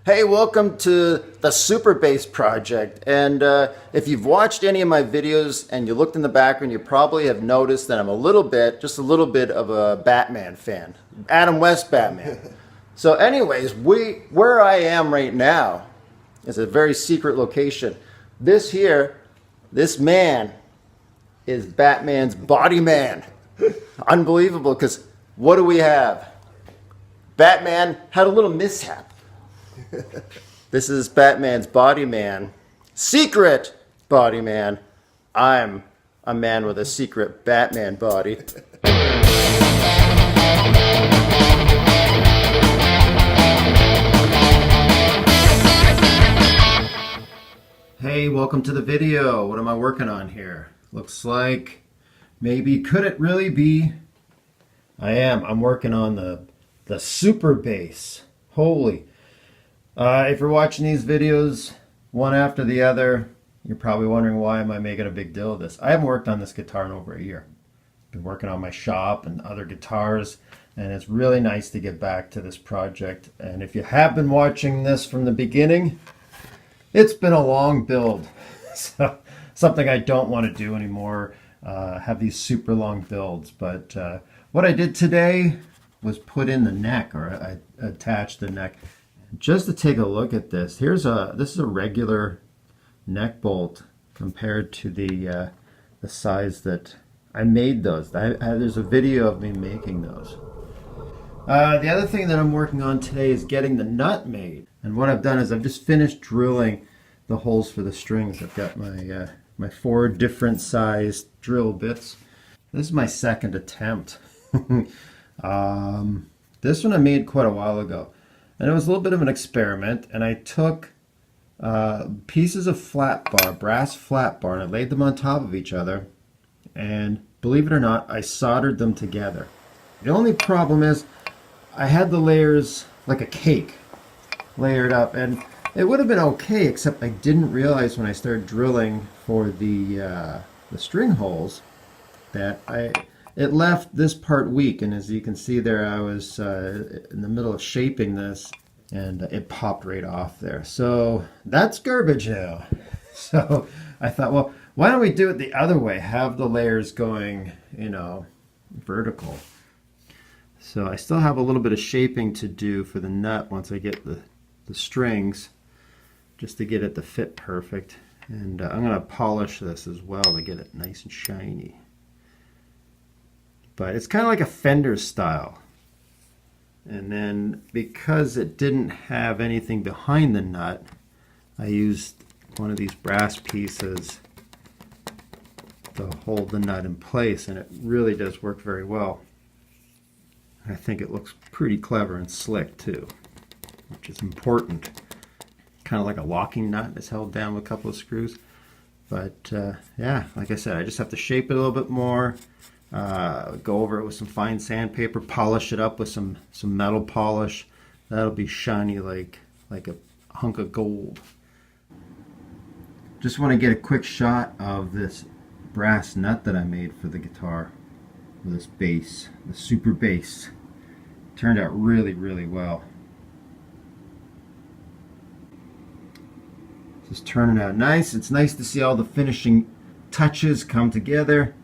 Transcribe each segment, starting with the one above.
Hey, welcome to the Super Bass Project. And if you've watched any of my videos and you looked in the background, you probably have noticed that I'm just a little bit of a Batman fan. Adam West Batman. So anyways, where I am right now is a very secret location. This man is Batman's body man. Unbelievable, because what do we have? Batman had a little mishap. This is Batman's body man. Secret body man. I'm a man with a secret Batman body. Hey, welcome to the video. What am I working on here? Looks like maybe, could it really be? I'm working on the Super Bass. Holy. If you're watching these videos one after the other, you're probably wondering why am I making a big deal of this. I haven't worked on this guitar in over a year. Been working on my shop and other guitars, and it's really nice to get back to this project. And if you have been watching this from the beginning, it's been a long build. So, something I don't want to do anymore, have these super long builds. But what I did today was put in the neck, or I attached the neck. Just to take a look at this, this is a regular neck bolt compared to the size that I made those. There's a video of me making those. The other thing that I'm working on today is getting the nut made. And what I've done is I've just finished drilling the holes for the strings. I've got my 4 different sized drill bits. This is my second attempt. This one I made quite a while ago. And it was a little bit of an experiment, and I took pieces of flat bar, brass flat bar, and I laid them on top of each other, and believe it or not, I soldered them together. The only problem is I had the layers like a cake layered up, and it would have been okay, except I didn't realize when I started drilling for the string holes that it left this part weak, and as you can see there, I was in the middle of shaping this, and it popped right off there. So that's garbage now. So I thought, well, why don't we do it the other way? Have the layers going, vertical. So I still have a little bit of shaping to do for the nut once I get the strings, just to get it to fit perfect. And I'm going to polish this as well to get it nice and shiny. But it's kind of like a fender style. And then because it didn't have anything behind the nut, I used one of these brass pieces to hold the nut in place, and it really does work very well. I think it looks pretty clever and slick too, which is important. Kind of like a locking nut that's held down with a couple of screws. But yeah, like I said, I just have to shape it a little bit more. Go over it with some fine sandpaper, polish it up with some metal polish. That'll be shiny like a hunk of gold. Just want to get a quick shot of this brass nut that I made for the guitar, with this bass, the Super Bass. Turned out really, really well. Just turning out nice. It's nice to see all the finishing touches come together.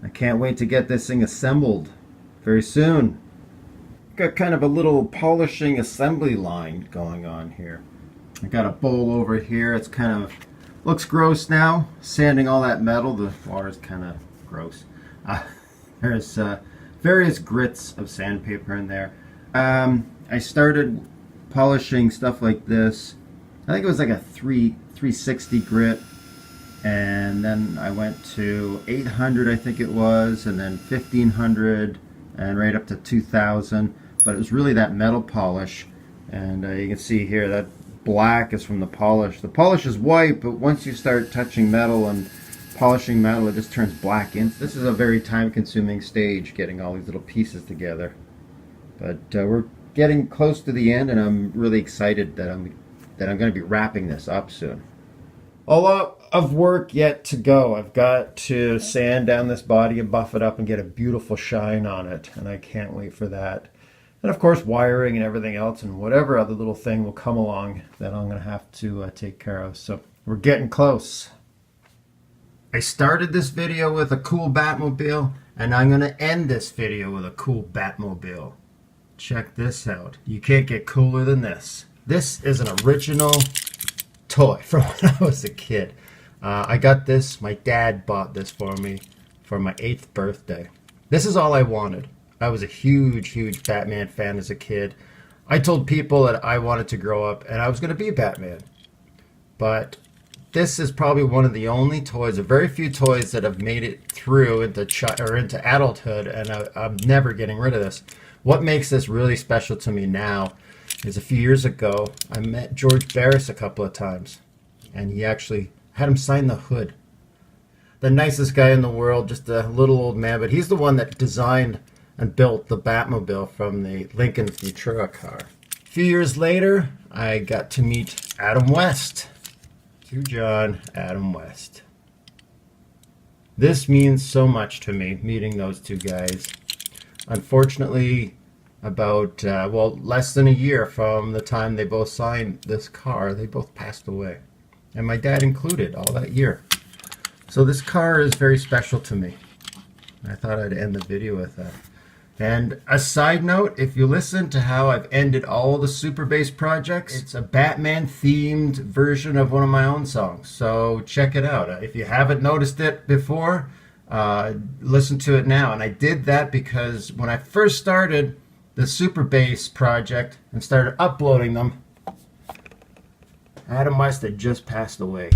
I can't wait to get this thing assembled very soon. Got kind of a little polishing assembly line going on here. I got a bowl over here. It's kind of looks gross now. Sanding all that metal, the water is kind of gross. There's various grits of sandpaper in there. I started polishing stuff like this. I think it was like a 360 grit. And then I went to 800, I think it was, and then 1500, and right up to 2000. But it was really that metal polish. And you can see here that black is from the polish. The polish is white, but once you start touching metal and polishing metal, it just turns black. This is a very time-consuming stage, getting all these little pieces together. But we're getting close to the end, and I'm really excited that I'm going to be wrapping this up soon. A lot of work yet to go. I've got to sand down this body and buff it up and get a beautiful shine on it, and I can't wait for that. And of course, wiring and everything else, and whatever other little thing will come along that I'm going to have to take care of. So we're getting close. I started this video with a cool Batmobile, and I'm going to end this video with a cool Batmobile. Check this out. You can't get cooler than this. This is an original toy from when I was a kid. I got this, my dad bought this for me for my 8th birthday. This is all I wanted. I was a huge Batman fan as a kid. I told people that I wanted to grow up and I was going to be Batman. But this is probably one of the only toys, or very few toys, that have made it through into adulthood, and I'm never getting rid of this. What makes this really special to me now is a few years ago, I met George Barris a couple of times, and he actually had him sign the hood. The nicest guy in the world, just a little old man, but he's the one that designed and built the Batmobile from the Lincoln Futura car. A few years later, I got to meet Adam West. To John, Adam West. This means so much to me, meeting those two guys. Unfortunately, about, less than a year from the time they both signed this car, they both passed away. And my dad included all that year. So this car is very special to me. I thought I'd end the video with that. And a side note, if you listen to how I've ended all the Super Bass projects, it's a Batman themed version of one of my own songs. So check it out. If you haven't noticed it before, listen to it now. And I did that because when I first started the Super Bass project and started uploading them, Adam West had just passed away.